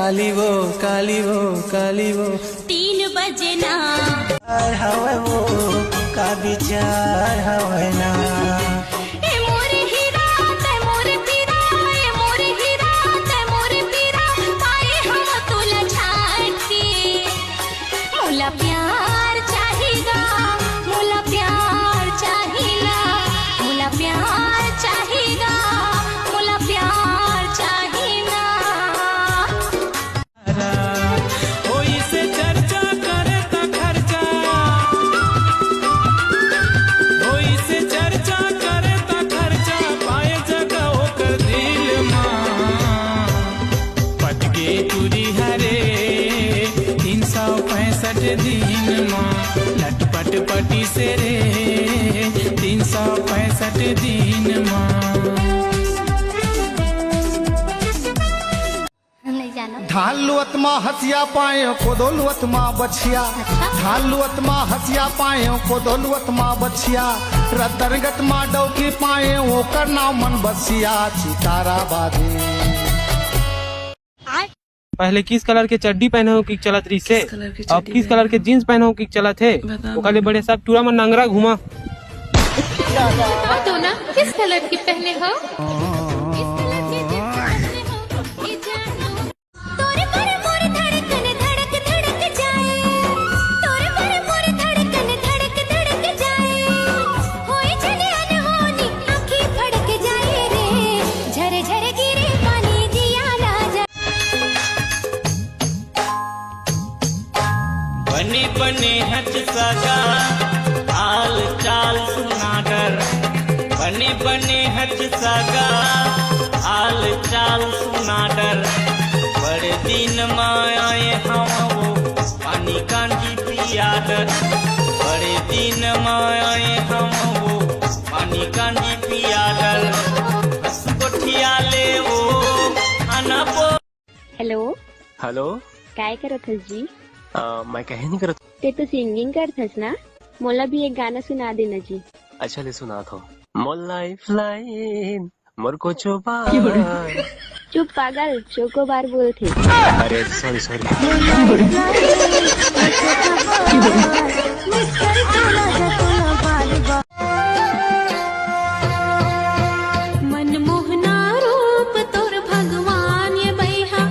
काली वो काली वो काली वो 3 बजे ना हवे वो का विचार हवे ना ए मोरे हीरा ते मोरे पीरा ए मोरे हीरा ते मोरे पीरा पाए हम तुला छाती मोला प्यार चाहिगा मोला प्यार चाहिला मोला प्यार चाहिगा मोला प्यार चाहिना होई से चर्चा करे ता खर्चा होई से चर्चा करे ता खर्चा पाए जगह होकर दिल मां पट गे तुरी हरे 365 दिन मां लटपट पटी से रे 365 दिन मां नहीं जाना धान लुअत माँ हसिया पाए कोदो लुअत माँ बछिया धान लुअत माँ हसिया पाए कोदो लुअत माँ बछिया रतरगत माँ डौकी पाए ओकर नाम मन बसिया चितारा बादे पहले किस कलर के चड्डी पहने हो कि चलत रही से अब किस कलर के जीन्स पहने हो कि चलत है ओकरे बड़े सब टूरा में नंगरा घुमा तो ना किस कलर की पहने हो किस कलर की पहने हो ये जानो तोरे पर मोर धड़कन धड़क धड़क जाए तोरे पर मोर धड़कन धड़क धड़क जाए होए चले अनहोनी आँखें फड़क जाए रे झर झर गिरे पानी दिया ना जा बने बने हज सगा हाल चाल सुनाकर बने बने हज सगा हाल चाल सुनाकर बड़े दिन माए हम वो पानी कांडी पियाडर बड़े दिन माए हम वो पानी कांडी पियाडर कोठिया ले वो अनपो हेलो हेलो काय करत हस जी मैं कहे नहीं करत ते तो सिंगिंग करत हस ना मोला भी एक गाना सुना देना जी अच्छा ले सुना था मोर लाइफ लाइन मोर को चोबा चुप पागल चोकोबार बोलते अरे सॉरी सॉरी मनमोहना रूप तोर भगवान ये बैहा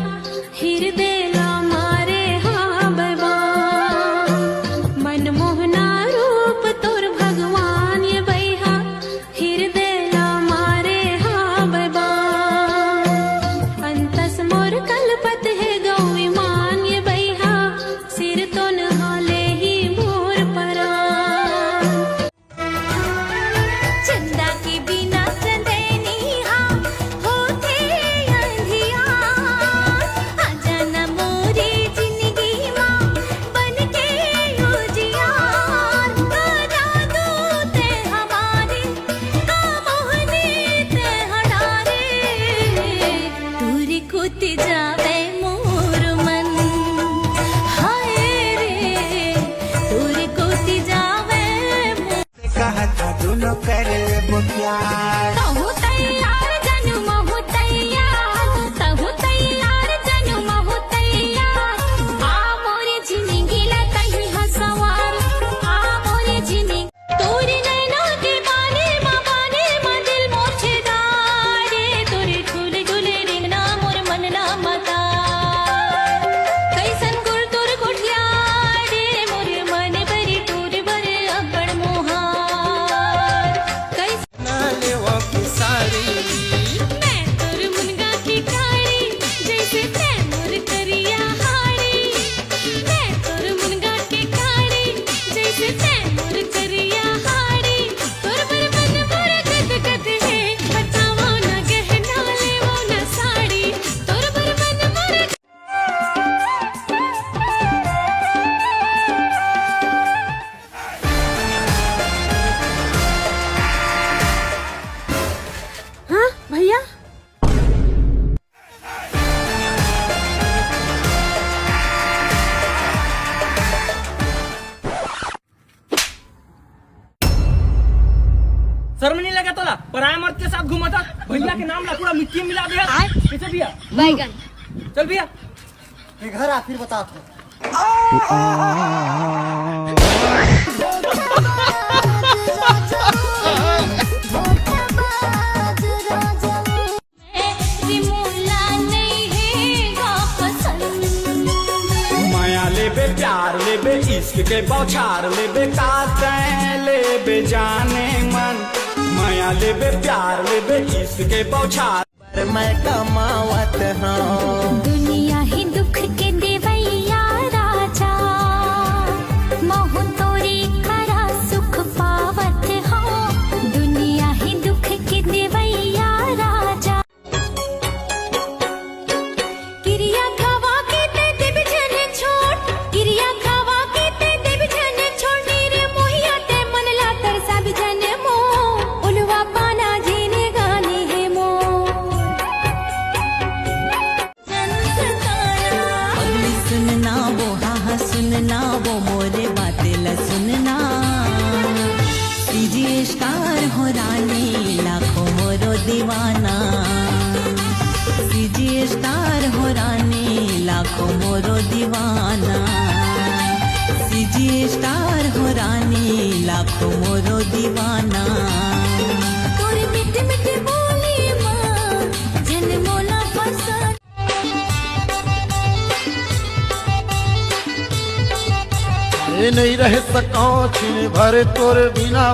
हृदय ला मारे हाँ बैबा मनमोहना रूप तोर भगवान ये बैहा हृदय ला मारे हाँ बैबा अंतस मोर कलपत है गौ विमान ये बैहा सिर तो नहाले ही मोर परा चंदा के बिना चंदेनी हाँ होते अंधिया आजा न मोरी जिंदगी माँ बन के उजियार करा दूते हमारे मोहनी ते हटारे दूरी कुत जावे मोर मन हाय रे दूरी कुत जावे मोर कहा था दोनों कर ले प्यार कहूँ तैयार जनू महू तैयार कहूँ तैयार जनू महू तैयार आ मोरे जिंदगी ला कहीं हसवार आ मोरे जिंदगी तोरे नैना के बाने माँ दिल मोर छेदारे तोरे झूले झूले रिंगना मोर मन ना मता कैसन गुर तोर कोठिया रे मोरे मन बरी टूर बरे अबड़ मोहार कैसन नाले वो की सारी मैं तोर मुनगा की काड़ी जैसे तै मोर करिया हाड़ी मैं तोर मुनगा की काड़ी जैसे तै मोर करिया हाड़ी तोर पर मन मोर गद गद है बतावो ना गहना लेवो ना साड़ी तोर पर मन मोर हाँ भैया शर्म नहीं लगा तोला पराया मर्द के साथ घूमा था भैया के नाम ला पूरा मिट्टी मिला दिया कैसे भैया बैगन चल भैया घर आ फिर बता रिमोला नहीं है पसंद माया लेबे प्यार लेबे इश्क के बौछार लेबे काते लेबे जाने मन माया लेबे प्यार लेबे इश्क के बौछार मैं कमावत हूँ दुनिया ही दुख के देवैया राजा मोह तोरी करा सुख पावत हो दुनिया ही दुख के देवैया राजा क्रिया खवा के ते देव जने छोड़ क्रिया खवा के ते देव जने छोड़ रे मोहिया ते मन ला तरसा भी जने मो उलवा पाना जेने गाने है मो अगली सुनना वो हाँ सुनना वो मोरे बातें ल सुनना कीजिए स्टार हो रानी लाखों मोरो दीवाना कीजिए स्टार हो रानी लाखों मोरो दीवाना कीजिए स्टार हो रानी लाखों मोरो दीवाना तोरी मिठी मिठी बोली माँ जन मोला पसंद ये नहीं रह सको छिन भरे तोर बिना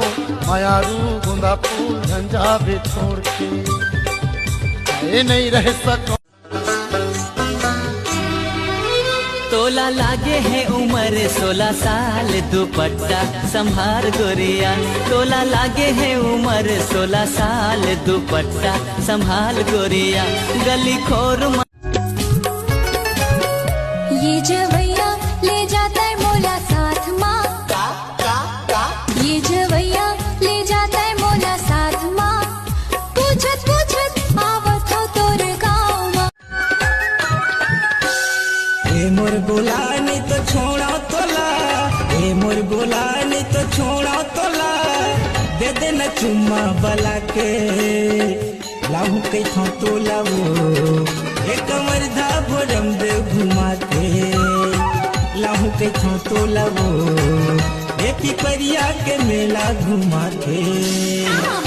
मायारू गुंदा फूल झंझा भी छोड़ के ये नहीं रह सको तोला लागे है उम्र 16 साल दुपट्टा संभार गोरिया तोला लागे है उम्र 16 साल दुपट्टा संभाल गोरिया गली खोर ये जवैया ले जाता है मोला साथ माँ ये जवैया ले जाता है मोला साथ माँ पूछत पूछत आवत हो तोर गाँव माँ ए मोर बुलानी तो छोड़ा तोला ए मोर बुलानी तो छोड़ा तोला दे देना चुम्मा बला के लाहू कई था तो लावो एक मरधा भोरम दे घुमा के लाहू कई था तो लावो एक पिपरिया के मेला घुमा के हाँ,